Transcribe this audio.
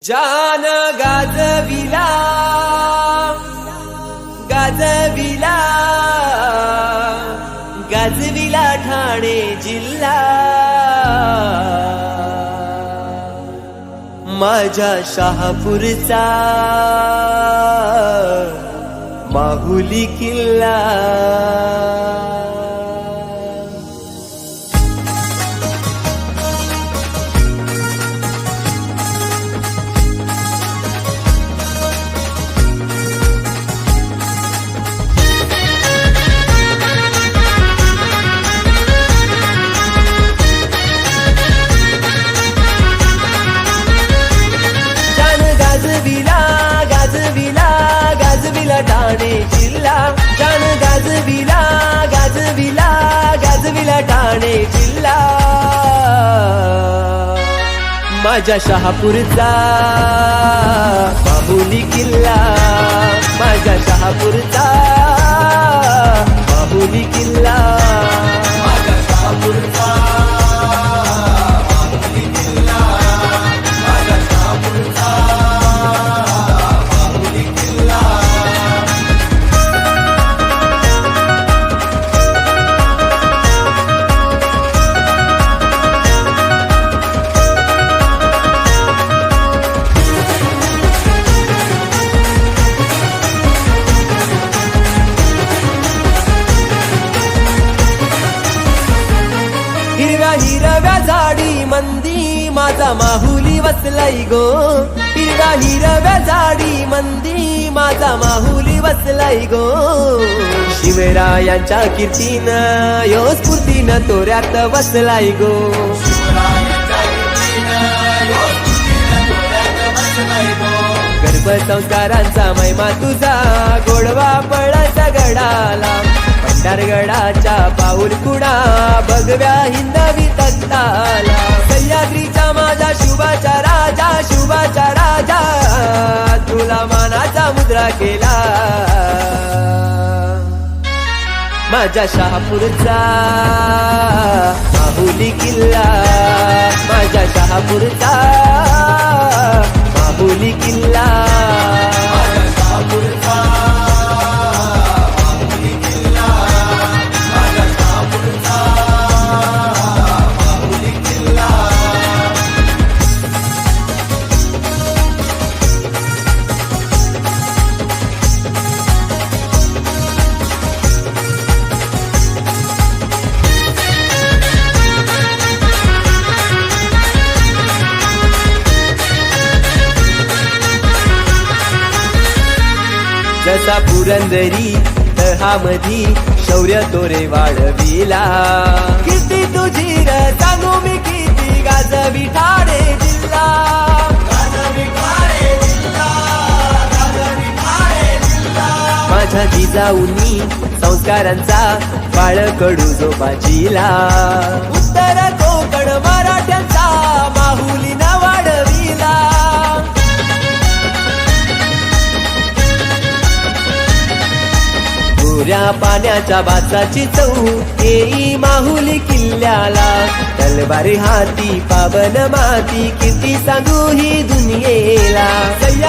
जान गाजविला गाजविला गाजविला ठाणे जिल्हा माझ्या शहापूरचा माहुली किल्ला। गाजविला ठाणे जिल्हा जान गाजविला गाजविला गाजविला ठाणे जिल्हा माझ्या शहापूरचा माहुली किल्ला माझ्या शहापूरचा माहुली किल्ला माझ्या शहापूरचा माहुली किल्ला माझ्या शहापूरचा हिरव्या झाडी मंदी माझा माहुली वसलाई गो हिरव्या झाडी मंदी माझा माहुली वसलाई गो शिवरायांच्या कीर्तीनं यो स्फूर्तीनं तोऱ्यात वसलाई गो गर्भ संस्कारांचा महिमा तुझा गोडवा पळाचा गडाला गडाच्या पाऊल कुणा भगव्या हिंदवी तख्ताला सह्याद्रीचा माझा शुभाचा राजा तुला मानाचा मुद्रा केला माझ्या शहापूरचा माहुली किल्ला माझ्या शहापूरचा माहुली किल्ला माझ्या शहापूरचा जसा पुरंदरी तहामधी शौर्य तोरे वाढविला किती तुझी र सांगू मी किती गाजवी ठाणे जिल्हा माझ्या जिजाऊनी संस्कारांचा बाळकडू जो बाजीला उत्तर कोकण मराठ्यांचा माहुलीनं वाढविला गोऱ्या पाण्याच्या बाचाची चौ येई माहुली किल्ल्याला तलवारी हाती पावन माती किती सांगू ही दुनियेला।